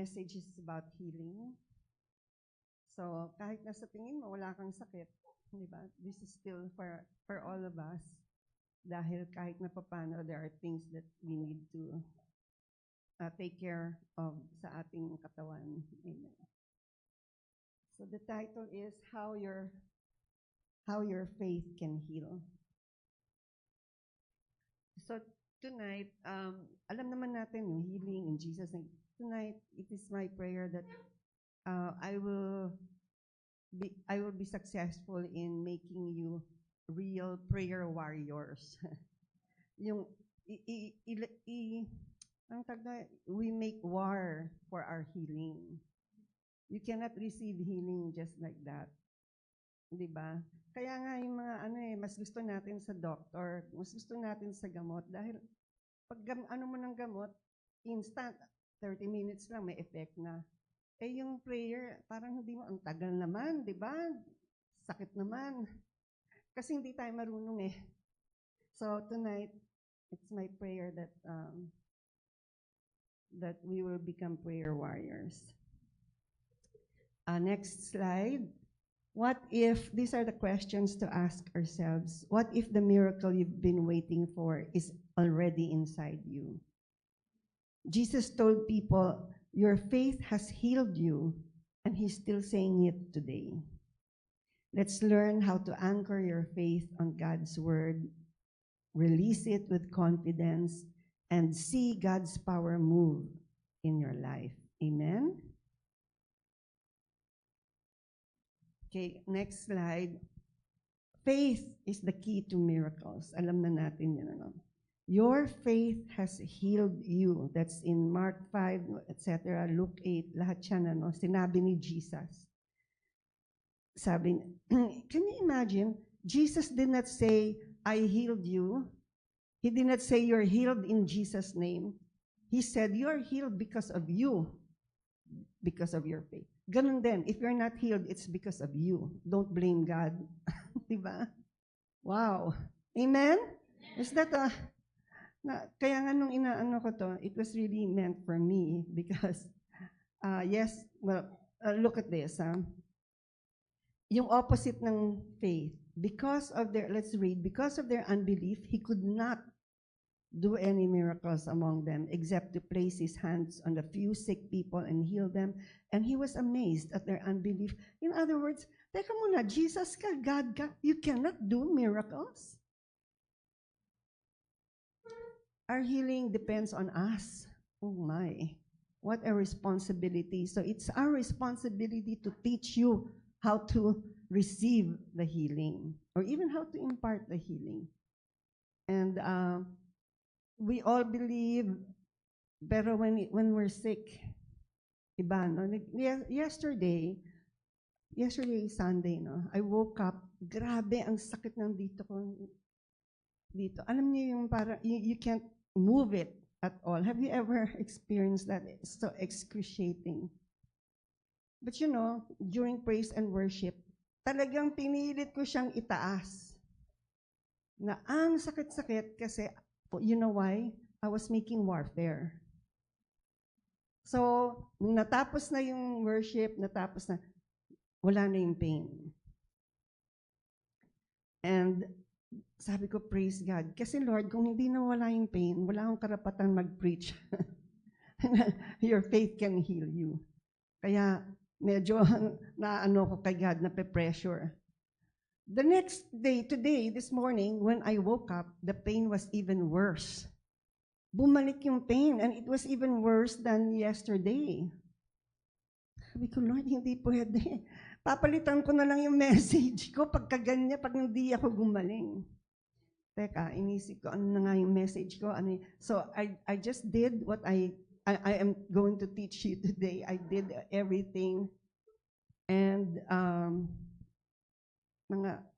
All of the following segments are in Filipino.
message is about healing. So, kahit nasa tingin mo, wala kang sakit, di ba? This is still for all of us. Dahil kahit na papano, there are things that we need to take care of sa ating katawan. Amen. So, the title is How Your Faith Can Heal. So, tonight, alam naman natin yung healing in Jesus' name. Tonight, it is my prayer that I will be successful in making you real prayer warriors. Yung we make war for our healing. You cannot receive healing just like that. 'Di ba? Kaya nga yung mga mas gusto natin sa doctor, mas gusto natin sa gamot dahil pag mo ng gamot, instant 30 minutes lang may effect na. Eh yung prayer, parang hindi mo, ang tagal naman, di ba? Sakit naman. Kasi hindi tayo marunong eh. So tonight, it's my prayer that we will become prayer warriors. Next slide. What if, these are the questions to ask ourselves, what if the miracle you've been waiting for is already inside you? Jesus told people, your faith has healed you, and he's still saying it today. Let's learn how to anchor your faith on God's word, release it with confidence, and see God's power move in your life. Amen? Okay, next slide. Faith is the key to miracles. Alam na natin yun, ano? Your faith has healed you. That's in Mark 5, etc., Luke 8, lahat yan, ano? Sinabi ni Jesus. Sabi, can you imagine? Jesus did not say, I healed you. He did not say, you're healed in Jesus' name. He said, you're healed because of you, because of your faith. Ganun din, if you're not healed, it's because of you. Don't blame God. Diba? Wow. Amen? Is that kaya nga nung inaano ko to, it was really meant for me because, yes, well, look at this. Yung opposite ng faith, because of their unbelief, he could not do any miracles among them except to place his hands on the few sick people and heal them. And he was amazed at their unbelief. In other words, teka muna, Jesus ka, God ka, you cannot do miracles? Our healing depends on us. Oh my, what a responsibility. So it's our responsibility to teach you how to receive the healing or even how to impart the healing. And we all believe, pero when we're sick, iba, no? Yesterday, Sunday, no? I woke up, grabe, ang sakit ng dito ko. Dito. Alam niyo yung parang, you can't move it at all. Have you ever experienced that? It's so excruciating. But you know, during praise and worship, talagang pinilit ko siyang itaas. Na ang sakit-sakit kasi, you know why? I was making warfare. So, nung natapos na yung worship, wala na yung pain. And sabi ko, praise God. Kasi Lord, kung hindi na wala yung pain, wala akong karapatan mag-preach. Your faith can heal you. Kaya medyo naano ko kay God, nape-pressure. The next day, today, this morning, when I woke up, the pain was even worse. Bumalik yung pain, and it was even worse than yesterday. Sabi ko, Lord, hindi pwede. Papalitan ko na lang yung message ko pagka ganyan, pag hindi ako gumaling. Teka, inisip ko, ano na nga yung message ko? So, I just did what I am going to teach you today. I did everything. And,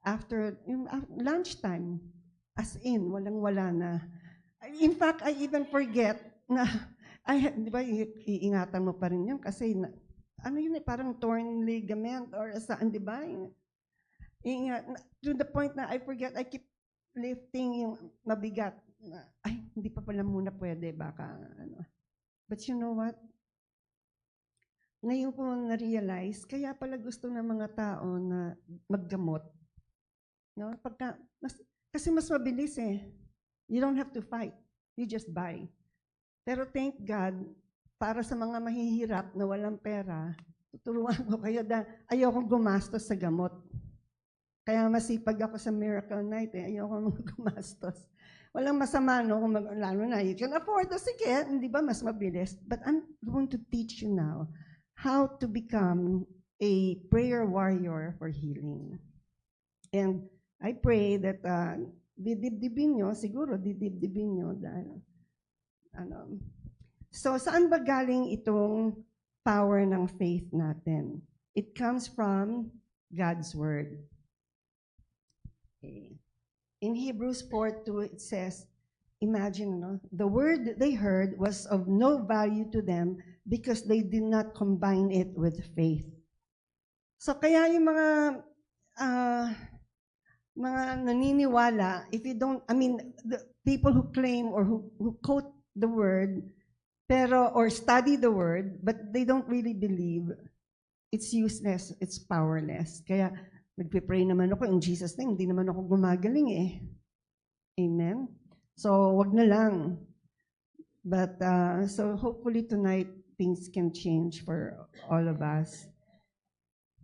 after lunchtime, as in, walang-wala na. In fact, I even forget na, di ba, iingatan mo pa rin yun kasi, parang torn ligament or saan, di ba? To the point na I forget, I keep lifting yung mabigat. Ay, hindi pa pala muna pwede, baka, But you know what? Ngayon ko na-realize, kaya pala gusto ng mga tao na maggamot. No? Kasi mas mabilis eh. You don't have to fight. You just buy. Pero thank God, para sa mga mahihirap na walang pera, tuturuan ko kayo dahil ayokong gumastos sa gamot. Kaya masipag ako sa Miracle Night eh. Ayokong gumastos. Walang masama, no? Lalo na, you can afford to sige, hindi ba mas mabilis? But I'm going to teach you now how to become a prayer warrior for healing. And I pray that didibdibin nyo, siguro didibdibin nyo dahil, So, saan ba galing itong power ng faith natin? It comes from God's Word. Okay. In Hebrews 4:2, it says, imagine, the word they heard was of no value to them because they did not combine it with faith. So kaya yung mga naniniwala, if you don't, the people who claim or who quote the word, or study the word, but they don't really believe, it's useless, it's powerless. Kaya nagpe-pray naman ako in Jesus' name, hindi naman ako gumagaling eh. Amen? So, wag na lang. But, so hopefully tonight, things can change for all of us.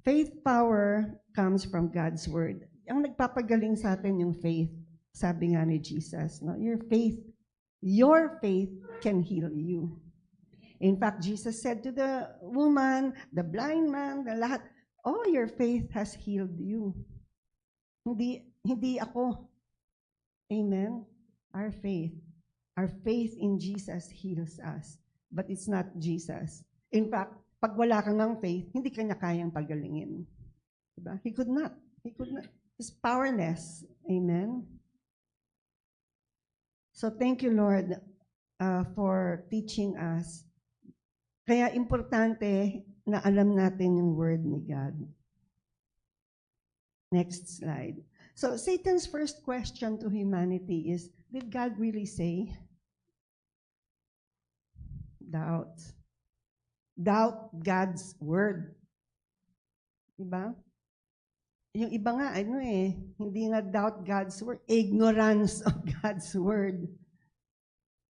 Faith power comes from God's Word. Ang nagpapagaling sa atin yung faith, sabi nga ni Jesus, no? Your faith can heal you. In fact, Jesus said to the woman, the blind man, the lahat, oh, your faith has healed you. Hindi ako. Amen? Our faith in Jesus heals us. But it's not Jesus. In fact, pag wala kang ng faith, hindi kanya kayang pagalingin. Diba? He could not. He's powerless. Amen? So thank you, Lord, for teaching us. Kaya importante na alam natin yung word ni God. Next slide. So Satan's first question to humanity is, did God really say? Doubt. Doubt God's word. Diba? Yung iba nga, hindi nga doubt God's word, ignorance of God's word.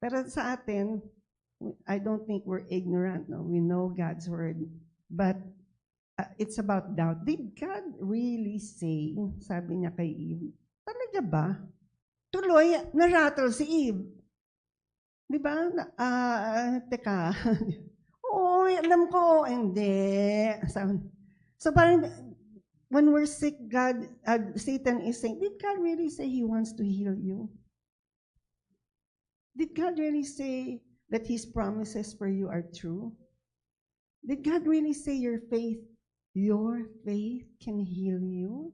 Pero sa atin, I don't think we're ignorant. No? We know God's word. But it's about doubt. Did God really say, sabi niya kay Eve, talaga ba? Tuloy, na-rattle si Eve. Di ba? Teka. Oo, alam ko. Hindi. So parang, when we're sick, Satan is saying, did God really say He wants to heal you? Did God really say that His promises for you are true? Did God really say your faith can heal you?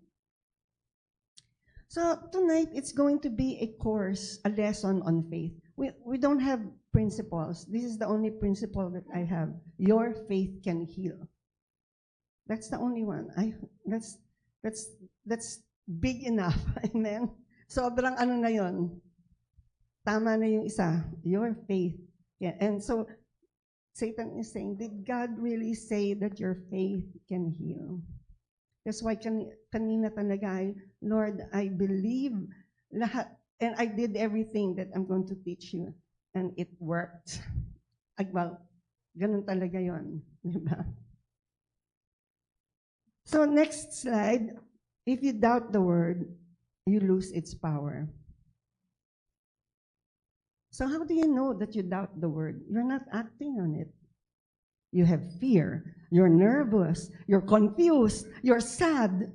So tonight, it's going to be a course, a lesson on faith. We don't have principles. This is the only principle that I have. Your faith can heal. That's the only one. That's big enough. Amen? Sobrang ano na yon. Tama na yung isa. Your faith. Yeah. And so, Satan is saying, did God really say that your faith can heal? That's why kanina talaga, Lord, I believe lahat, and I did everything that I'm going to teach you, and it worked. Well, ganun talaga yon, diba? So next slide, if you doubt the word, you lose its power. So how do you know that you doubt the word? You're not acting on it. You have fear, you're nervous, you're confused, you're sad.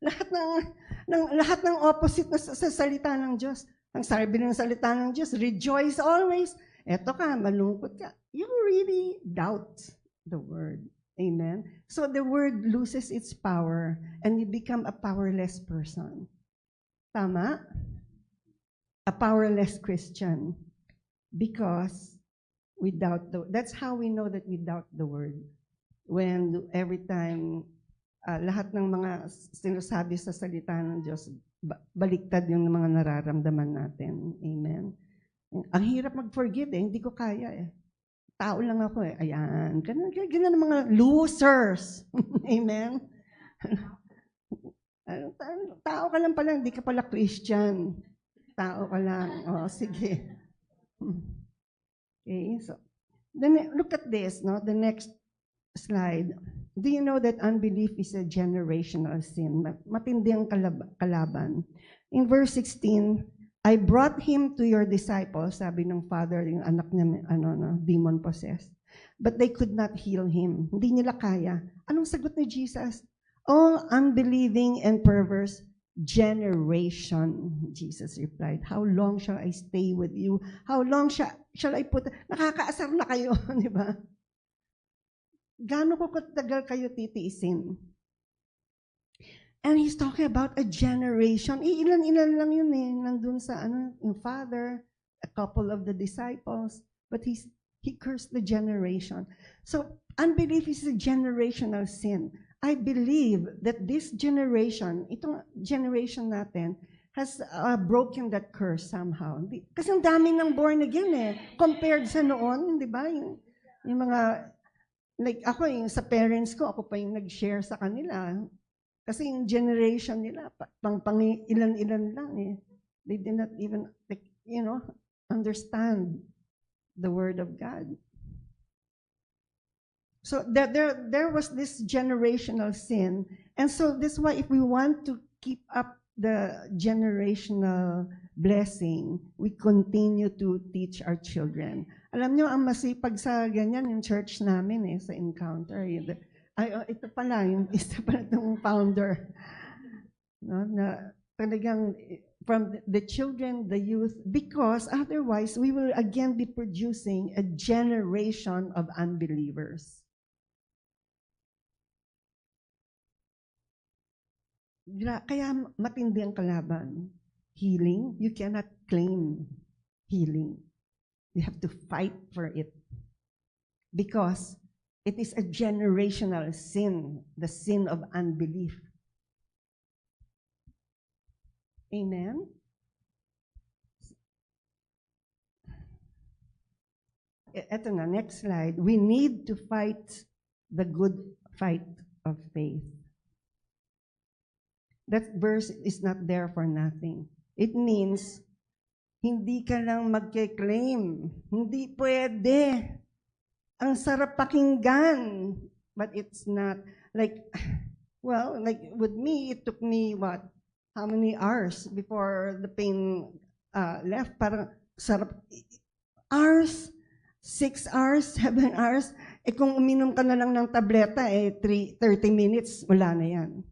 lahat ng opposite na sa salita ng Diyos. Ang sabi ng salita ng Diyos, rejoice always. Eto ka, malungkot ka. You really doubt the word. Amen? So the word loses its power and you become a powerless person. Tama? A powerless Christian. Because we doubt that's how we know that we doubt the word. When every time, lahat ng mga sinasabi sa salita ng Diyos, baliktad yung mga nararamdaman natin. Amen? Ang hirap mag-forgive hindi ko kaya eh. tao lang ako eh. Ayan. Ganun ang mga losers. Amen? Tao ka lang pala, hindi ka pala Christian. Tao ka lang. O, sige. Okay, so, then look at this, no? The next slide. Do you know that unbelief is a generational sin? Matindi ang kalaban. In verse 16, I brought him to your disciples, sabi ng father, yung anak niya, demon possessed. But they could not heal him. Hindi nila kaya. Anong sagot ni Jesus? Oh, unbelieving and perverse generation, Jesus replied. How long shall I stay with you? How long shall I put... Nakakaasar na kayo, di ba? Gaano ko katagal kayo titiisin? And he's talking about a generation. Ilan-ilan lang yun eh. Nandun sa yung father, a couple of the disciples. But he cursed the generation. So, unbelief is a generational sin. I believe that this generation, itong generation natin, has broken that curse somehow. Kasi ang dami ng born again eh. Compared sa noon, di ba? Yung mga, like ako, yung sa parents ko, ako pa yung nag-share sa kanila. Kasi yung generation nila, pang ilan-ilan lang eh. They did not even, like, understand the Word of God. So there was this generational sin. And so this is why if we want to keep up the generational blessing, we continue to teach our children. Alam nyo, ang masipag sa ganyan, yung church namin eh, sa Encounter. Ito pala, isa pala itong founder. No, na talagang from the children, the youth, because otherwise we will again be producing a generation of unbelievers. Kaya matindi ang kalaban. Healing, you cannot claim healing. You have to fight for it. Because it is a generational sin, the sin of unbelief. Amen? Ito na, next slide. We need to fight the good fight of faith. That verse is not there for nothing. It means, hindi ka lang magke-claim. Hindi pwede. Ang sarap pakinggan. But it's not. Like, well, like with me, it took me, how many hours before the pain left? Parang sarap. Hours? 6 hours? 7 hours? Eh kung uminom ka na lang ng tableta, 30 minutes, wala na yan.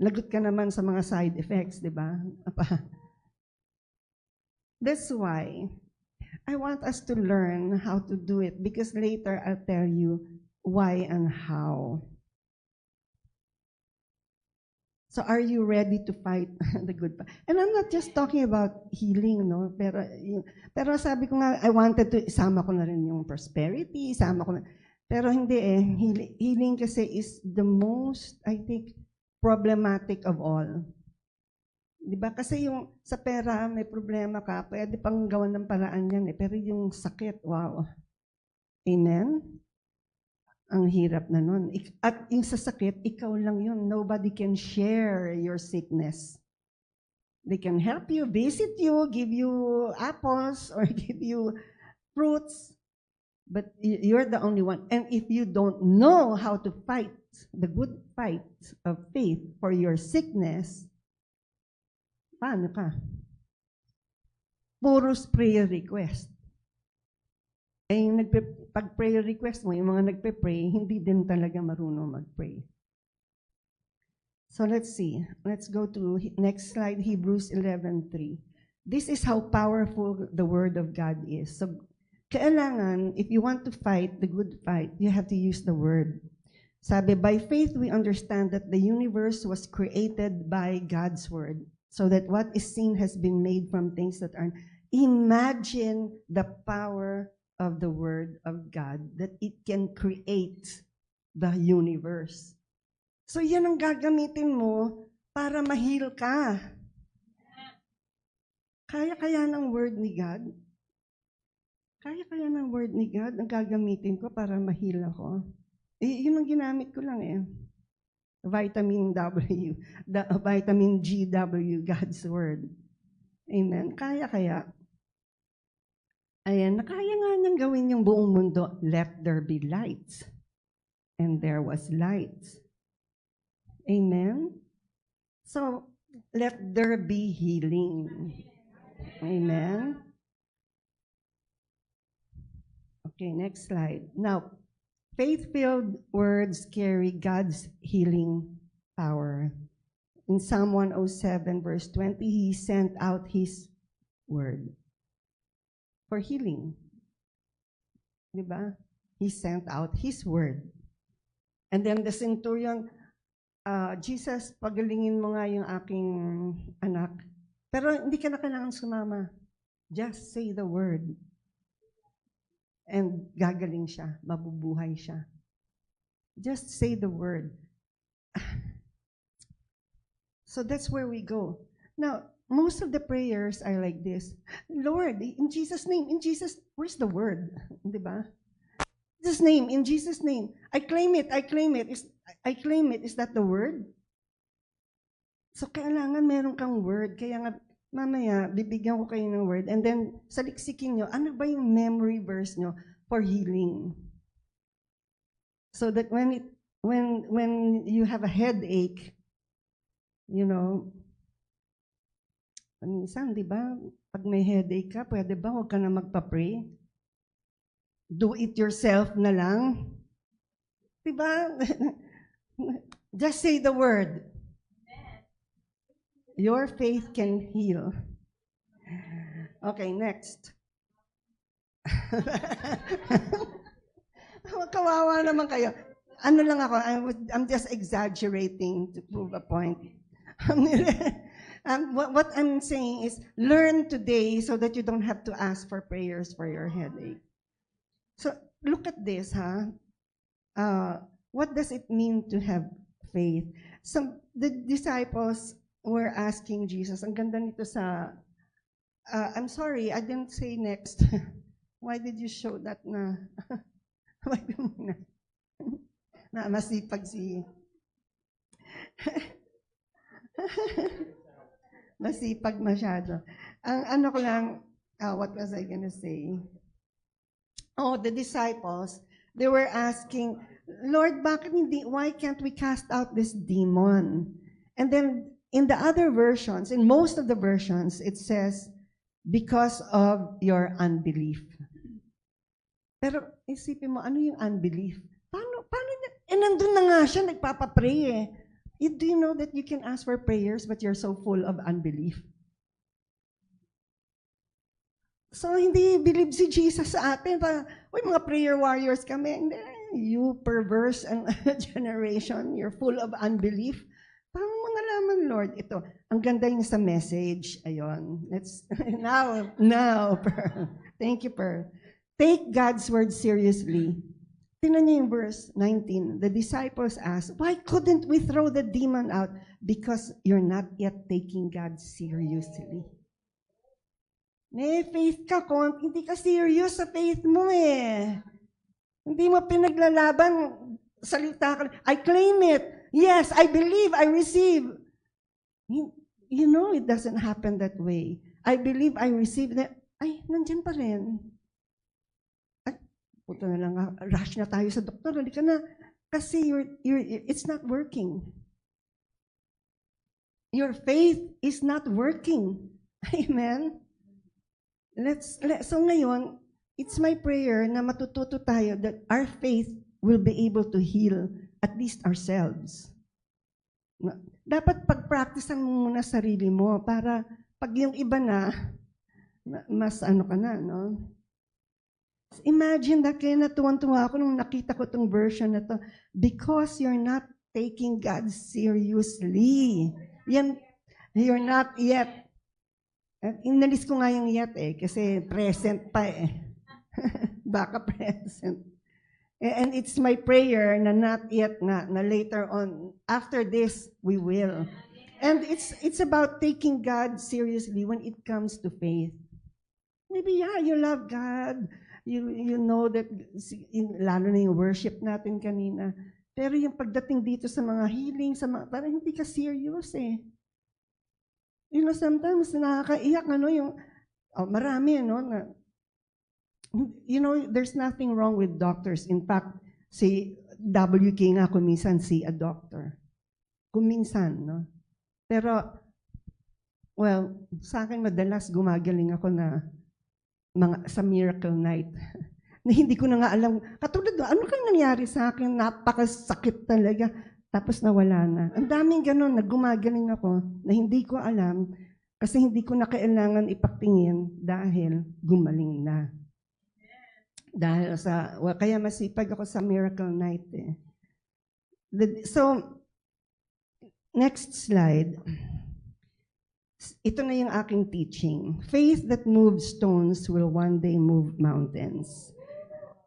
Lagot ka naman sa mga side effects, di ba? That's why I want us to learn how to do it, because later I'll tell you why and how. So are you ready to fight the good fight? And I'm not just talking about healing, no? Pero sabi ko nga, I wanted to, isama ko na rin yung prosperity, isama ko na. Pero hindi eh. Healing kasi is the most, I think, problematic of all. Diba? Kasi yung sa pera, may problema ka, pwede pang gawan ng paraan yan eh. Pero yung sakit, wow. Amen? Ang hirap na nun. At yung sa sakit, ikaw lang yun. Nobody can share your sickness. They can help you, visit you, give you apples, or give you fruits. But you're the only one. And if you don't know how to fight the good fight of faith for your sickness, paano ka? Puros prayer request. Eh, pag prayer request mo, yung mga nagpe-pray, hindi din talaga marunong mag-pray. So let's see. Let's go to next slide, Hebrews 11:3. This is how powerful the Word of God is. So, kailangan, if you want to fight the good fight, you have to use the Word. Sabi, by faith we understand that the universe was created by God's Word, so that what is seen has been made from things that aren't. Imagine the power of the Word of God, that it can create the universe. So yan ang gagamitin mo para ma-heal ka. Kaya ng Word ni God. kaya ng word ni God ang gagamitin ko para ma-heal ako. Yun ang ginamit ko lang eh. Vitamin W, vitamin GW, God's word. Amen. Kaya. Ayan, nakaya nga niyang gawin yung buong mundo. Let there be lights. And there was lights. Amen. So, let there be healing. Amen. Okay, next slide. Now, faith-filled words carry God's healing power. In Psalm 107, verse 20, He sent out His word for healing. Diba? He sent out His word. And then the centurion, Jesus, pagalingin mo nga yung aking anak. Pero hindi ka na kailangan sumama. Just say the word. And gagaling siya, mabubuhay siya. Just say the word. So that's where we go. Now, most of the prayers are like this. Lord, in Jesus' name, where's the word? Diba? Jesus' name, in Jesus' name. I claim it. I claim it. Is that the word? So, kailangan meron kang word. Kaya nga, mamaya, bibigyan ko kayo ng word. And then, saliksikin nyo, ano ba yung memory verse nyo for healing? So that when you have a headache, you know, minsan, di ba, pag may headache ka, pwede ba huwag ka na magpa-pray? Do it yourself na lang. Di ba? Just say the word. Your faith can heal. Okay, next. Kawawa naman kayo. Ano lang ako, I'm just exaggerating to prove a point. What I'm saying is, learn today so that you don't have to ask for prayers for your headache. So, look at this, huh? What does it mean to have faith? The disciples were asking Jesus, ang ganda nito sa, I'm sorry, I didn't say next. Why did you show that na? Na masipag si... masipag masyado. Ang ano ko lang, what was I gonna say? Oh, the disciples, they were asking, Lord, why can't we cast out this demon? And then in the other versions, in most of the versions, it says, because of your unbelief. Pero isipin mo, ano yung unbelief? Paano nandun na nga siya, nagpapapray eh. Do you know that you can ask for prayers but you're so full of unbelief? So, hindi believe si Jesus sa atin. Uy, mga prayer warriors kami. You perverse generation, you're full of unbelief. Paano mo nalaman, Lord? Ito, ang ganda yung sa message. Ayun. Let's, now, Per. Thank you, Per. Take God's word seriously. Tingnan niyo yung verse 19. The disciples asked, why couldn't we throw the demon out? Because you're not yet taking God seriously. May faith ka kung hindi ka serious sa faith mo eh. Hindi mo pinaglalaban, salita ka, I claim it. Yes, I believe, I receive. You know it doesn't happen that way. I believe, I receive. Ay, nandyan pa rin. At, puto na lang, rush na tayo sa doktor, hindi ka na. Kasi it's not working. Your faith is not working. Amen? So ngayon, it's my prayer na matututo tayo that our faith will be able to heal at least ourselves. Dapat pag-practicean mo muna sarili mo para pag yung iba na, mas ano ka na, no? Imagine that, kaya natuwan-tuwa ako nung nakita ko tong version na to. Because you're not taking God seriously. Yan, you're not yet. Inalis ko nga yung yet eh, kasi present pa eh. Baka present. And it's my prayer na not yet na later on. After this, we will. And it's about taking God seriously when it comes to faith. Maybe, yeah, you love God. you know that, lalo na yung worship natin kanina. Pero yung pagdating dito sa mga healing, parang hindi ka serious eh. You know, sometimes nakakaiyak, yung, marami, there's nothing wrong with doctors. In fact, si WK nga kuminsan see a doctor. Kuminsan, no? Pero, well, sa akin madalas gumagaling ako na sa miracle night. Na hindi ko na nga alam, katulad doon, ano kang nangyari sa akin? Napakasakit talaga. Tapos nawala na. Ang daming ganun, gumagaling ako na hindi ko alam kasi hindi ko na kailangan ipagtingin dahil gumaling na. Dahil kaya masipag ako sa miracle night eh. So, next slide. Ito na yung aking teaching. Faith that moves stones will one day move mountains.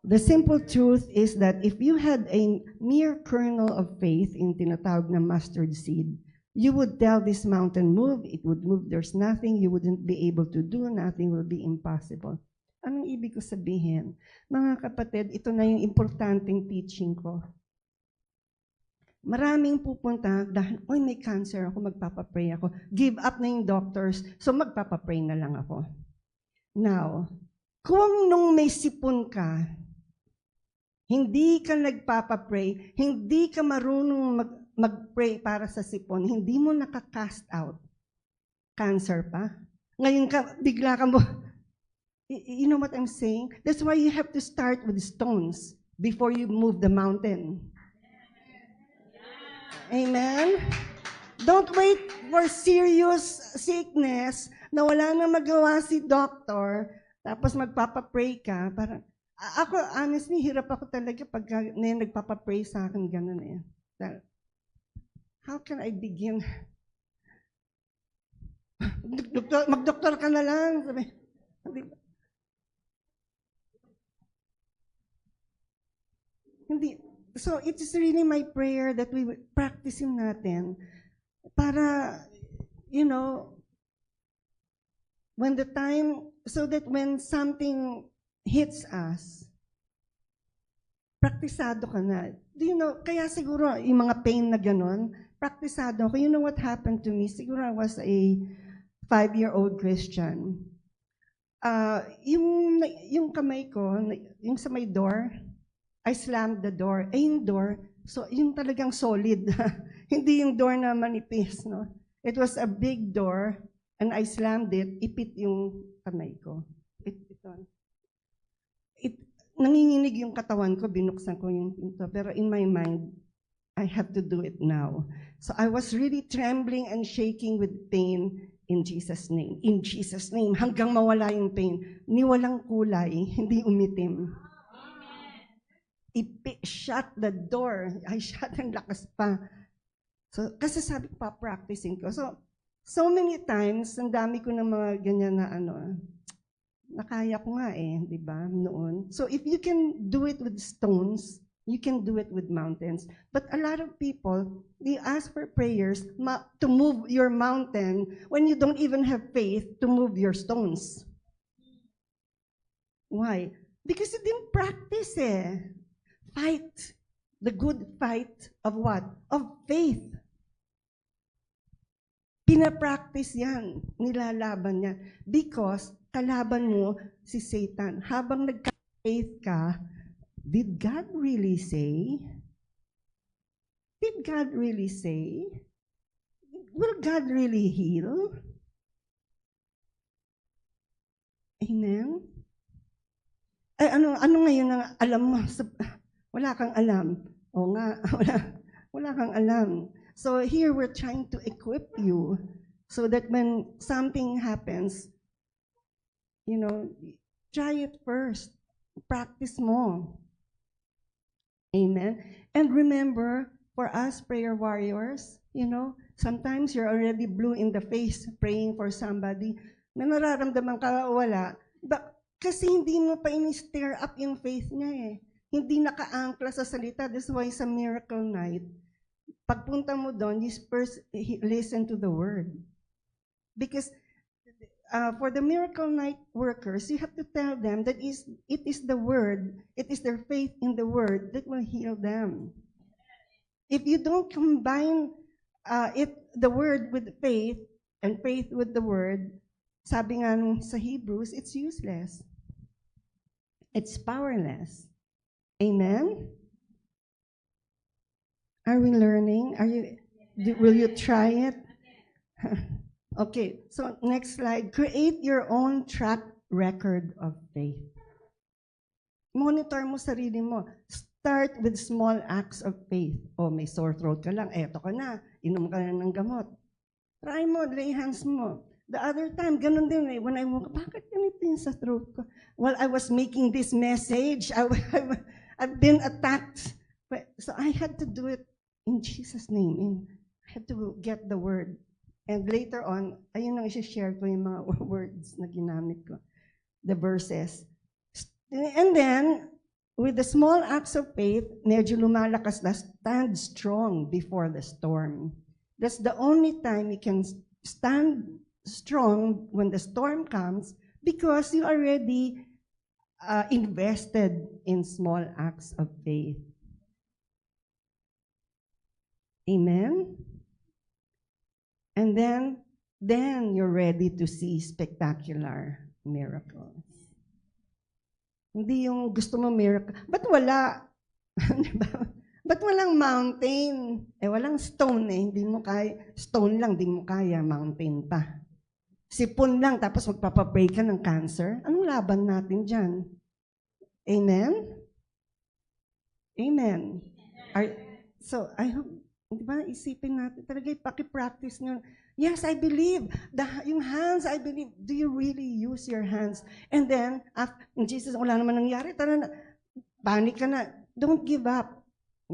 The simple truth is that if you had a mere kernel of faith in tinatawag na mustard seed, you would tell this mountain, move, it would move, there's nothing you wouldn't be able to do, nothing will be impossible. Anong ibig ko sabihin? Mga kapatid, ito na yung importanteng teaching ko. Maraming pupunta dahil, may cancer ako, magpapapray ako. Give up na yung doctors, so magpapapray na lang ako. Now, kung nung may sipon ka, hindi ka nagpapapray, hindi ka marunong mag-pray para sa sipon, hindi mo nakaka-cast out, cancer pa. Ngayon bigla ka mo, you know what I'm saying? That's why you have to start with stones before you move the mountain. Amen? Don't wait for serious sickness na wala na magawa si doctor, tapos magpapapray ka. Parang, ako, honestly, hirap ako talaga pag nagpapapray sa akin, ganun eh. How can I begin? Mag-doktor ka na lang. Sabi, hindi. So, it is really my prayer that we practicing natin para, when the time, so that when something hits us, praktisado ka na. Do you know, kaya siguro yung mga pain na gano'n, praktisado ako. You know what happened to me? Siguro I was a 5-year-old Christian. Yung kamay ko, yung sa may door, I slammed the door. Yung door, so yung talagang solid. Hindi yung door na manipis, no? It was a big door, and I slammed it, ipit yung kamay ko. Nanginginig yung katawan ko, binuksan ko yung pinto. Pero in my mind, I have to do it now. So I was really trembling and shaking with pain in Jesus' name. In Jesus' name, hanggang mawala yung pain. Ni walang kulay, hindi umitim. Shut the door. I shut ang lakas pa. So, kasi sabi ko pa, practicing ko. So many times, ang dami ko ng mga ganyan na nakaya ko nga di ba, noon. So if you can do it with stones, you can do it with mountains. But a lot of people, they ask for prayers to move your mountain when you don't even have faith to move your stones. Why? Because you didn't practice Fight. The good fight of what? Of faith. Pinapractice yan. Nilalaban yan. Because kalaban mo si Satan. Habang nagka-faith ka, did God really say? Did God really say? Will God really heal? Amen? Ano ngayon ang alam mo? Wala kang alam. O nga, wala kang alam. So here we're trying to equip you so that when something happens, try it first. Practice mo. Amen? And remember, for us prayer warriors, sometimes you're already blue in the face praying for somebody na nararamdaman ka wala. Kasi hindi mo pa in-stir up yung faith niya Hindi naka-angkla sa salita. That's why sa miracle night, pagpunta mo doon, you first listen to the word. Because for the miracle night workers, you have to tell them that it is the word, it is their faith in the word that will heal them. If you don't combine the word with faith and faith with the word, sabi nga sa Hebrews, it's useless. It's powerless. Amen? Are we learning? Will you try it? Okay, so next slide. Create your own track record of faith. Monitor mo sarili mo. Start with small acts of faith. Oh, may sore throat ka lang. Eto ka na. Inom ka na ng gamot. Try mo, lay hands mo. The other time, ganun din eh. When I woke up, bakit ganito yung sa throat ko? Well, I was making this message. I've been attacked. So I had to do it in Jesus' name. And I had to get the word. And later on, ayun ang isi-share ko yung mga words na ginamit ko. The verses. And then, with the small acts of faith, medyo lumalakas na, stand strong before the storm. That's the only time you can stand strong when the storm comes because you already invested in small acts of faith. Amen? And then you're ready to see spectacular miracles. Hindi yung gusto mo miracle. Ba't wala? Diba? Ba't walang mountain? Walang stone eh. Hindi mo kaya. Stone lang, hindi mo kaya. Mountain pa. Sipon lang, tapos magpapapray ka ng cancer. Anong laban natin dyan? Amen? Amen. So, I hope, di ba, isipin natin, talaga ipakipractice nyo. Yes, I believe. Yung hands, I believe. Do you really use your hands? And then, Jesus, wala naman nangyari. Tara na, panic ka na. Don't give up.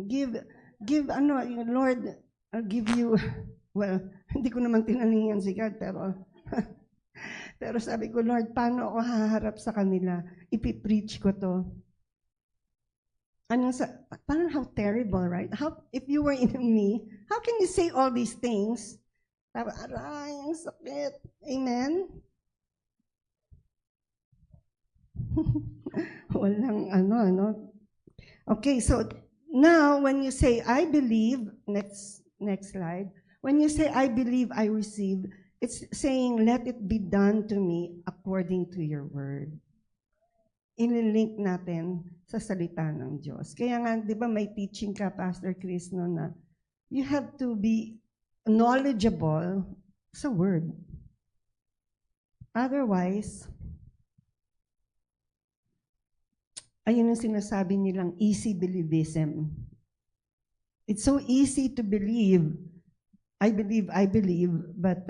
Give, Lord, I'll give you, well, hindi ko naman tinalingan si God, pero sabi ko, Lord, paano ako haharap sa kanila? Ipipreach ko to. Parang how terrible, right? If you were in me, how can you say all these things? Aray, ang sakit. Amen? Walang Okay, so now when you say, I believe, next slide. When you say, I believe, I receive, it's saying, let it be done to me according to your word. Ililink natin sa salita ng Diyos. Kaya nga, di ba may teaching ka, Pastor Chris, no, na you have to be knowledgeable sa word. Otherwise, ayun ang sinasabi nilang easy believism. It's so easy to believe, I believe, but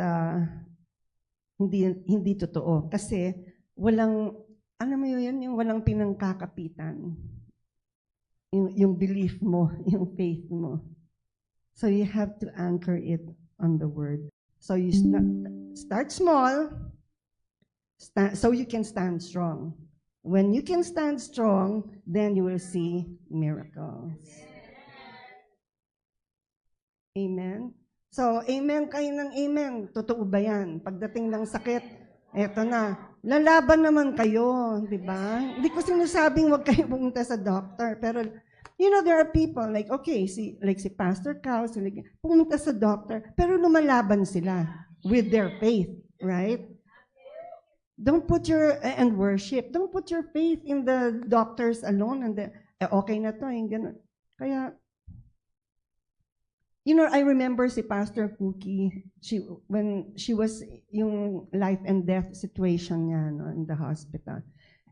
hindi totoo. Kasi walang, alam mo yun, yung walang pinangkakapitan. Yung belief mo, yung faith mo. So you have to anchor it on the word. So you start small, so you can stand strong. When you can stand strong, then you will see miracles. Amen? So, amen kayo ng amen. Totoo ba yan? Pagdating ng sakit, eto na. Lalaban naman kayo, di ba? Hindi ko sinasabing huwag kayo pumunta sa doctor, pero you know, there are people like, okay, si Pastor Carl, pumunta sa doctor, pero lumalaban sila with their faith, right? Don't put and worship, don't put your faith in the doctors alone, and okay na to, yung ganun. Kaya, you know, I remember si Pastor Cookie, when she was yung life and death situation niya, no, in the hospital.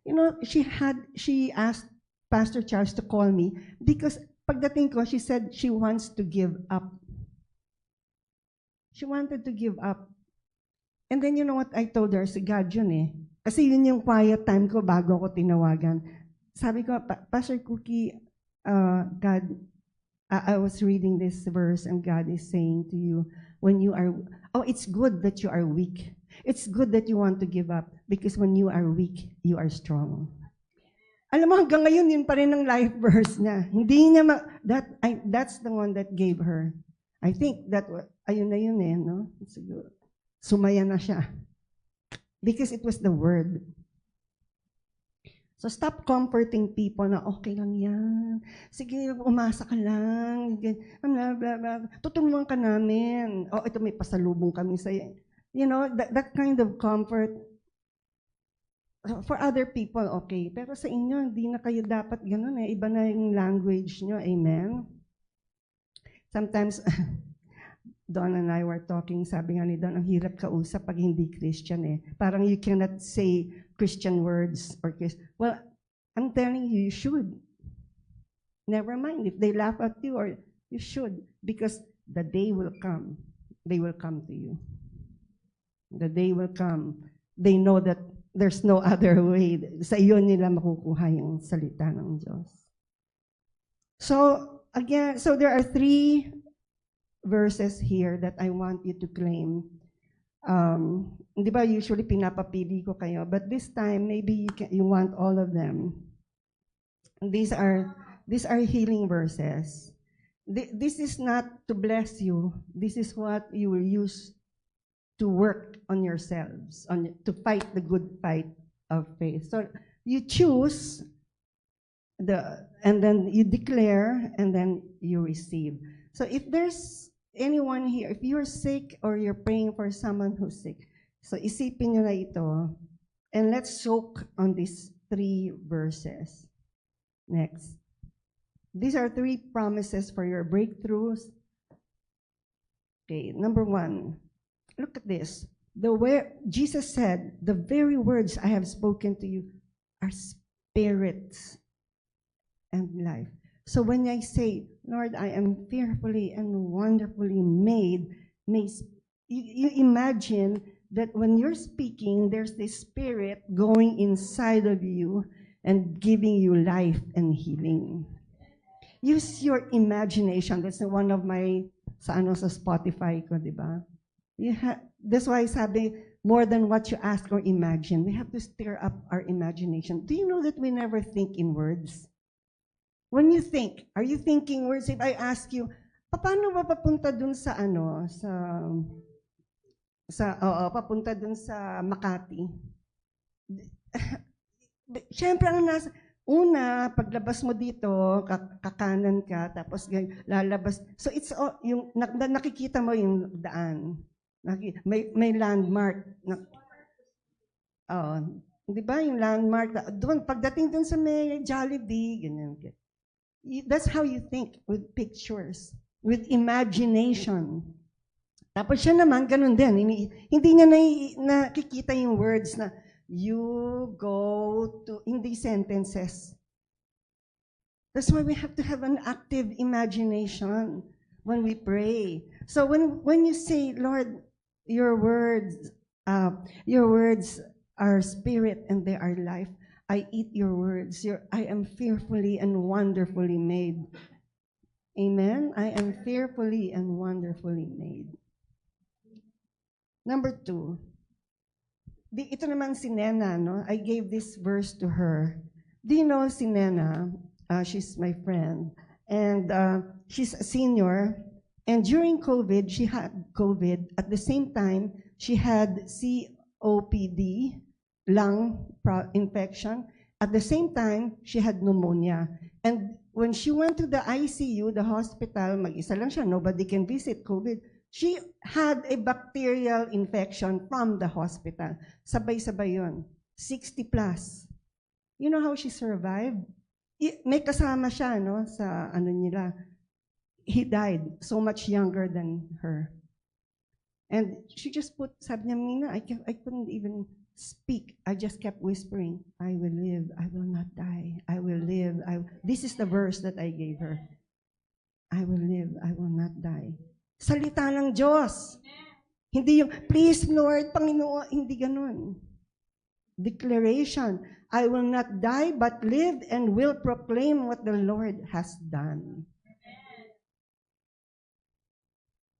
You know, she asked Pastor Charles to call me because pagdating ko, she said she wants to give up. She wanted to give up. And then you know what I told her? Si God yun eh. Kasi yun yung quiet time ko bago ako tinawagan. Sabi ko, Pastor Cookie, God, I was reading this verse and God is saying to you, when you are, it's good that you are weak. It's good that you want to give up because when you are weak, you are strong. Alam mo, hanggang ngayon, yun pa rin ang life verse niya. Hindi niya that's the one that gave her. I think that, ayun na yun eh, no? Siguro. Sumaya na siya. Because it was the word. So stop comforting people na okay lang yan. Sige, umasa ka lang. Blah, blah, blah. Tutulungan ka namin. Oh, ito may pasalubong kami sa'yo. You know, that kind of comfort, for other people, okay. Pero sa inyo, hindi na kayo dapat ganun eh. Iba na yung language nyo. Amen? Sometimes, Don and I were talking, sabi nga ni Don, ang hirap kausap pag hindi Christian eh. Parang you cannot say Christian words or well, I'm telling you, you should. Never mind if they laugh at you, or you should, because the day will come. They will come to you. The day will come. They know that there's no other way. Sa iyo nila makukuha yung salita ng Diyos. So, again, so there are 3 verses here that I want you to claim. Di ba, usually pinapapili ko kayo, but this time, maybe you want all of them. These are healing verses. This is not to bless you. This is what you will use to work on yourselves, to fight the good fight of faith. So you choose, and then you declare, and then you receive. So if there's anyone here, if you're sick or you're praying for someone who's sick, so isipin nyo na ito, and let's soak on these 3 verses. Next. These are 3 promises for your breakthroughs. Okay, number 1, look at this. Jesus said, the very words I have spoken to you are spirit and life. So when I say, Lord, I am fearfully and wonderfully made, you imagine that when you're speaking, there's this spirit going inside of you and giving you life and healing. Use your imagination. That's one of my, sa Spotify ko, di ba? That's why sabi, more than what you ask or imagine, we have to stir up our imagination. Do you know that we never think in words? When you think, are you thinking words? If I ask you, paano ba papunta dun sa papunta dun sa Makati? Siyempre, una, paglabas mo dito, kakanan ka, tapos lalabas. So it's all, yung nakikita mo yung daan. May landmark. Di ba yung landmark? Doon, pagdating dun sa may Jollibee, ganyan. That's how you think, with pictures, with imagination. Tapos siya naman, ganun din. Hindi niya nakikita yung words na, you go to, hindi sentences. That's why we have to have an active imagination when we pray. So when you say, Lord, your words are spirit and they are life, I eat your words. I am fearfully and wonderfully made. Amen? I am fearfully and wonderfully made. Number 2. Ito naman si Nena, no? I gave this verse to her. Do you know si Nena? She's my friend. And she's a senior. And during COVID, she had COVID. At the same time, she had COPD, lung infection. At the same time, she had pneumonia. And when she went to the ICU, the hospital, mag-isa lang siya, nobody can visit COVID. She had a bacterial infection from the hospital. Sabay-sabay yun. 60 plus. You know how she survived? May kasama siya, no, sa nila. He died so much younger than her. And she just sabi niya, Mina, I couldn't even speak. I just kept whispering, I will live, I will not die. I will live. This is the verse that I gave her. I will live, I will not die. Salita ng Diyos. Hindi yung, please Lord, Panginoon, hindi ganun. Declaration, I will not die but live and will proclaim what the Lord has done.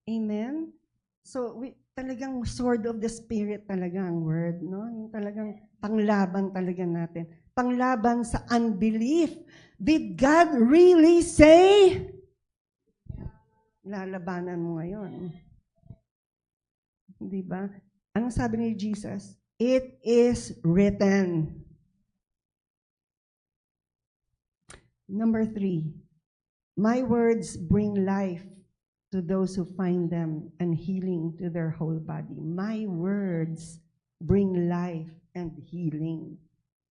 Amen? So, talagang sword of the Spirit talaga ang word, no? Yung talagang panglaban talaga natin. Panglaban sa unbelief. Did God really say? Lalabanan mo ngayon. Di ba? Anong sabi ni Jesus? It is written. Number 3, my words bring life to those who find them and healing to their whole body. My words bring life and healing.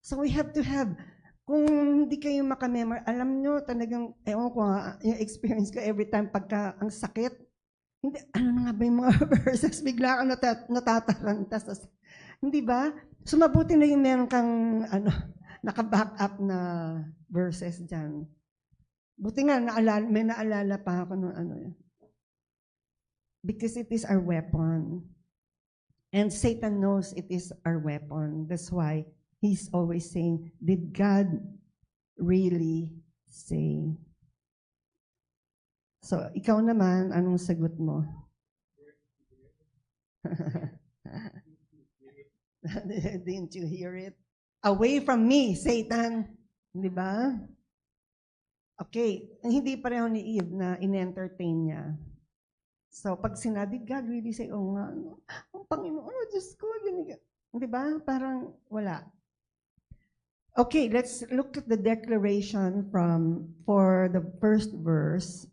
So we have to have, kung hindi kayo makamemor, alam nyo talagang, ewan ko yung experience ko every time pagka ang sakit, hindi, ano na nga ba yung mga verses, bigla kang natatarantas. Hindi ba? So mabuti na yung meron kang, naka-back up na verses dyan. Buti nga, may naalala pa ako ng because it is our weapon. And Satan knows it is our weapon. That's why he's always saying, did God really say? So, ikaw naman, anong sagot mo? Didn't you hear it? Away from me, Satan. Di ba? Okay, hindi pareho ni Eve na in-entertain niya. So, pag sinabi, God really say, oh nga, ang Panginoon, Diyos ko, di ba? Parang wala. Okay, let's look at the declaration for the first verse.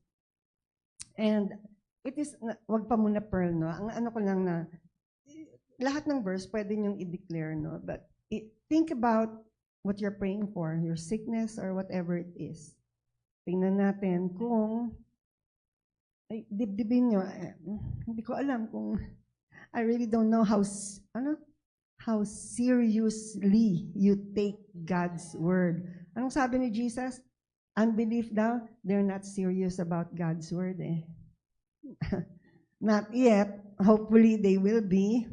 And it is, wag pa muna Pearl, no? Ang ano ko lang na, lahat ng verse pwede niyong i-declare, no? But think about what you're praying for, your sickness or whatever it is. Tingnan natin kung dibdibin nyo, hindi ko alam kung, I really don't know how seriously you take God's word. Anong sabi ni Jesus? Unbelief daw, they're not serious about God's word eh. Not yet. Hopefully they will be.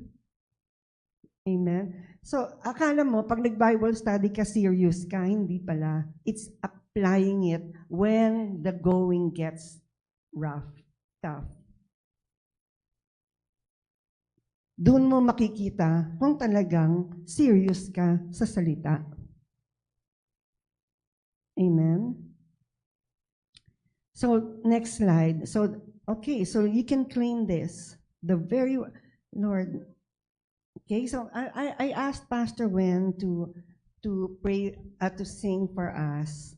Amen. So, akala mo, pag nag-Bible study ka, serious ka, hindi pala. It's applying it when the going gets rough, tough. Doon mo makikita kung talagang serious ka sa salita. Amen? So, next slide. So, okay, so you can claim this. The very, Lord, okay, so I asked Pastor Wen to pray, to sing for us.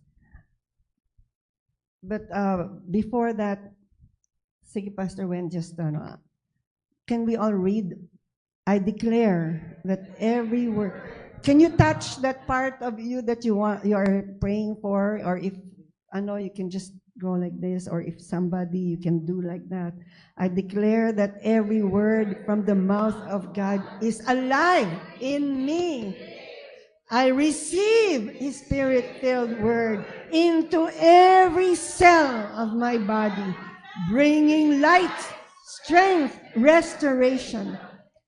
But before that, sige Pastor Wen, just can we all read? I declare that every word. Can you touch that part of you that you are praying for, or if you can just go like this, or if somebody you can do like that. I declare that every word from the mouth of God is alive in me. I receive His Spirit-filled word into every cell of my body, bringing light, strength, restoration.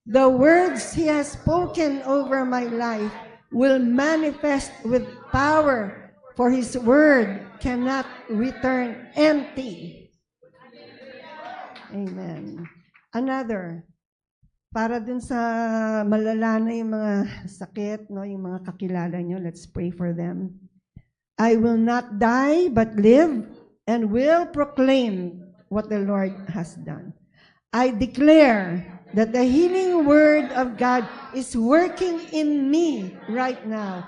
The words He has spoken over my life will manifest with power, for His word cannot return empty. Amen. Another, para dun sa malala na yung mga sakit, no, yung mga kakilala nyo, let's pray for them. I will not die but live and will proclaim what the Lord has done. I declare that the healing word of God is working in me right now.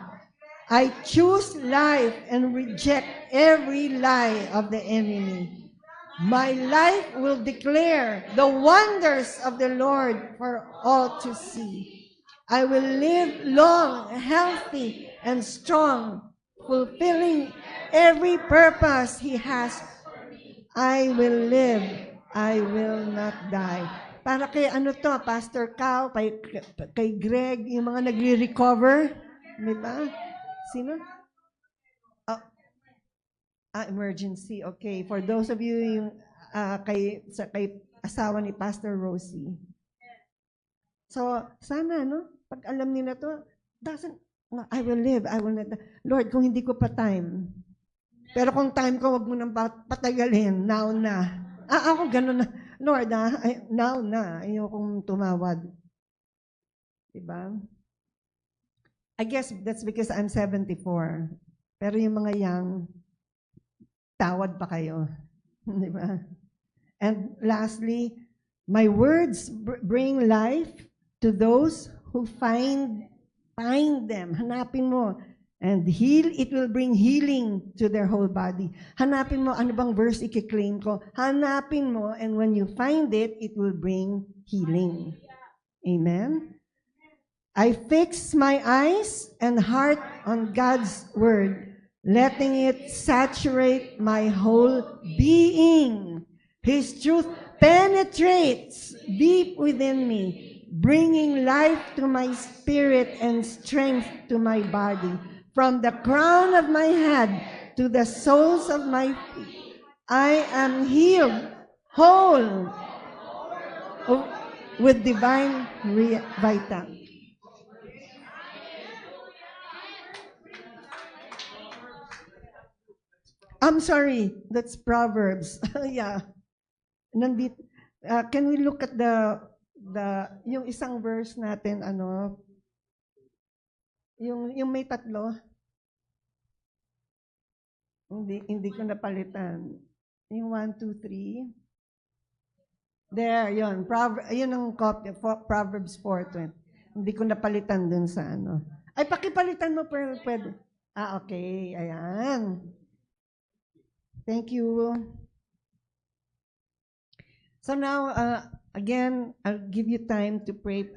I choose life and reject every lie of the enemy. My life will declare the wonders of the Lord for all to see. I will live long, healthy, and strong, fulfilling every purpose He has. I will live. I will not die. Para kay Pastor Cal, kay Greg, yung mga nagre-recover, di ba? Sino? Emergency. Okay. For those of you yung kay asawa ni Pastor Rosie. So, sana, pag alam nila to, I will live, I will not. Lord, kung hindi ko pa time. Pero kung time ko, wag mo nang patagalin. Now na. Ako ganun na. Lord, now na. Ayokong tumawad. Diba? I guess that's because I'm 74. Pero yung mga young, tawad pa kayo. Di ba? And lastly, my words bring life to those who find them. Hanapin mo. And it will bring healing to their whole body. Hanapin mo, ano bang verse i-claim ko? Hanapin mo, and when you find it, it will bring healing. Amen? I fix my eyes and heart on God's word, letting it saturate my whole being. His truth penetrates deep within me, bringing life to my spirit and strength to my body. From the crown of my head to the soles of my feet, I am healed, whole, with divine vitality. I'm sorry, that's Proverbs. Yeah. Can we look at yung isang verse natin, yung may tatlo? Hindi ko napalitan. Yung 1, 2, 3. There, yun. Yun ang copy, Proverbs 4:20. Hindi ko napalitan dun sa Ay, pakipalitan mo, pwede. Okay. Ayan. Thank you. So now, again, I'll give you time to pray.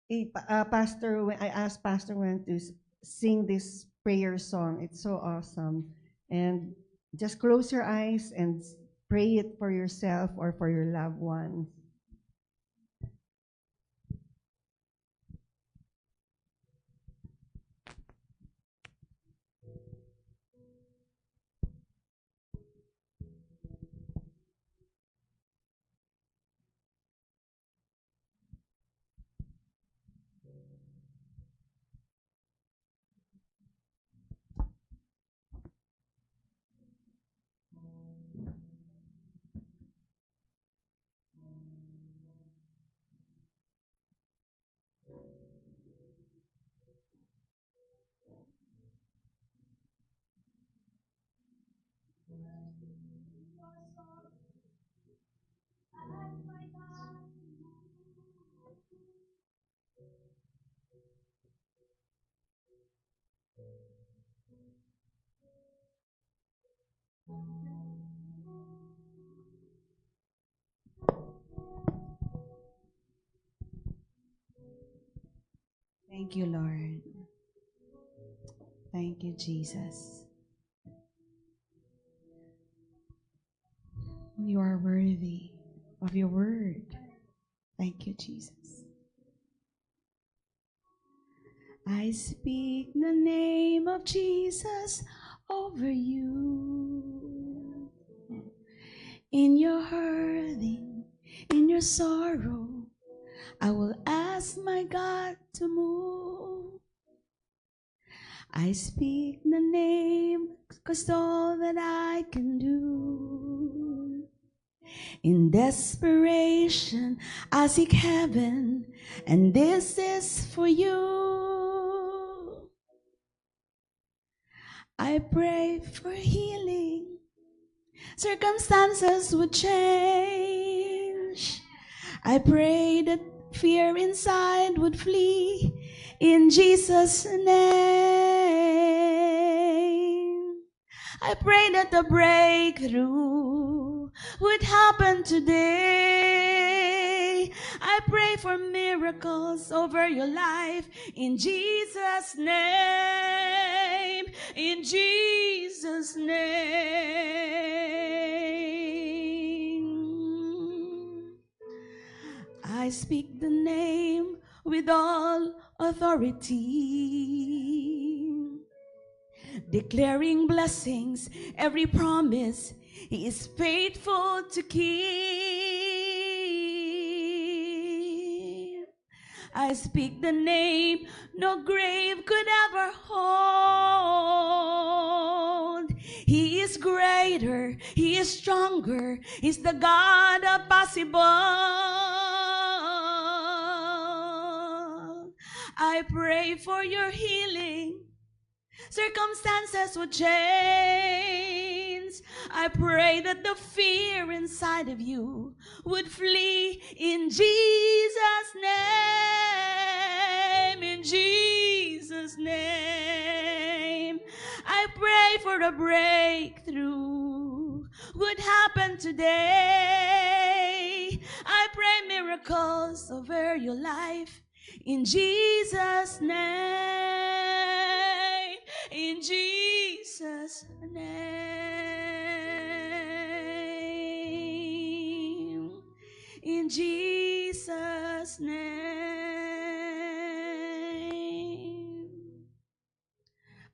I asked Pastor Wen to sing this prayer song. It's so awesome. And just close your eyes and pray it for yourself or for your loved ones. Thank you, Lord. Thank you, Jesus. You are worthy of your word. Thank you, Jesus. I speak the name of Jesus over you. In your hurting, in your sorrow, I will ask my God to move. I speak the name, 'cause all that I can do. In desperation, I seek heaven, and this is for you. I pray for healing. Circumstances would change. I pray that fear inside would flee in Jesus' name. I pray that the breakthrough would happen today. I pray for miracles over your life in Jesus' name. In Jesus' name. I speak the name with all authority, declaring blessings, every promise He is faithful to keep. I speak the name no grave could ever hold. He is greater, He is stronger, He's the God of possible. I pray for your healing. Circumstances would change. I pray that the fear inside of you would flee in Jesus' name. name, in Jesus' name. I pray for a breakthrough would happen today. I pray miracles over your life in Jesus' name. In Jesus' name. In Jesus' name.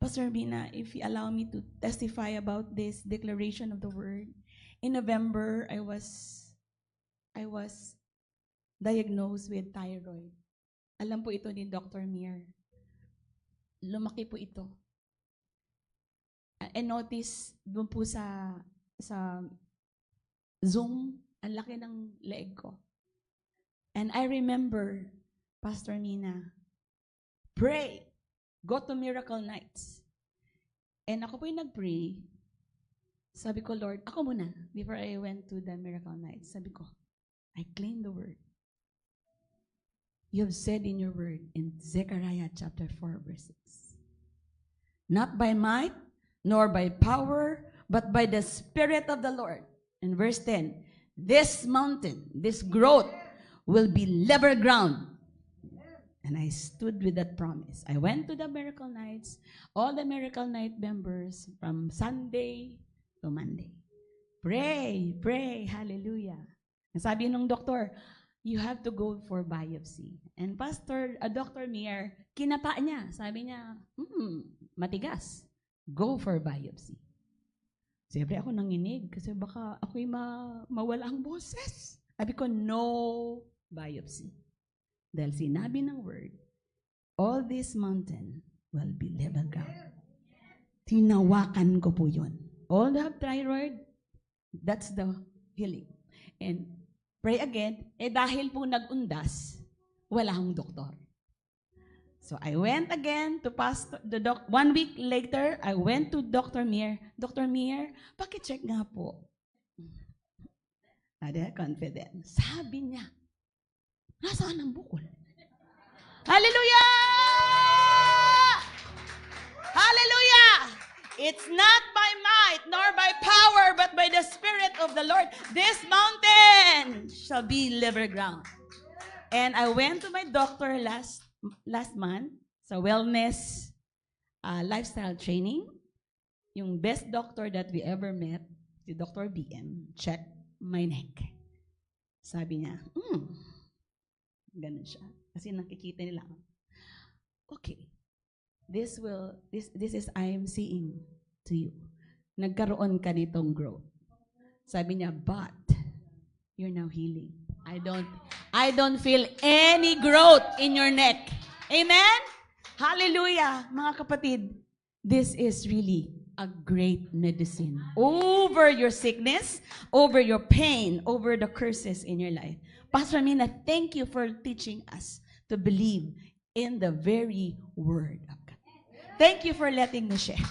Pastor Bina, if you allow me to testify about this declaration of the word, in November, I was diagnosed with thyroid. Alam po ito ni Dr. Mir. Lumaki po ito. And notice, doon po sa Zoom, ang laki ng leeg ko. And I remember, Pastor Mina, pray. Go to Miracle Nights. And ako po yung nag-pray. Sabi ko, Lord, ako muna, before I went to the Miracle Nights, sabi ko, I claim the word. You have said in your word in Zechariah chapter 4, verse 6, not by might, nor by power, but by the Spirit of the Lord. In verse 10, this mountain, this growth, will be level ground. And I stood with that promise. I went to the Miracle Nights, all the Miracle Night members, from Sunday to Monday. Pray, pray, hallelujah. And sabi nung doktor, you have to go for biopsy. And Dr. Mir, kinapa niya. Sabi niya, matigas. Go for biopsy. Siyempre ako nanginig kasi baka ako'y mawala ang boses. Sabi ko, no biopsy. Dahil sinabi ng word, all this mountain will be level ground. Tinawakan ko po yun. All the thyroid, that's the healing. And pray again, dahil po nag-undas, wala akong doktor. So I went again to one week later, I went to Dr. Mir. Dr. Mir, pakicheck nga po. Ada confidence. Sabi niya, nasaan ang bukol? Hallelujah! Hallelujah! It's not by might nor by power, but by the Spirit of the Lord. This mountain shall be level ground. And I went to my doctor last month sa wellness lifestyle training. Yung best doctor that we ever met, si Dr. BM, checked my neck. Sabi niya, ganun siya. Kasi nakikita nila. Okay. This is I am seeing to you. Nagkaroon ka nitong growth. Sabi niya, but you're now healing. I don't feel any growth in your neck. Amen? Hallelujah. Mga kapatid, this is really a great medicine over your sickness, over your pain, over the curses in your life. Pastor Mina, thank you for teaching us to believe in the very word of God. Thank you for letting me share.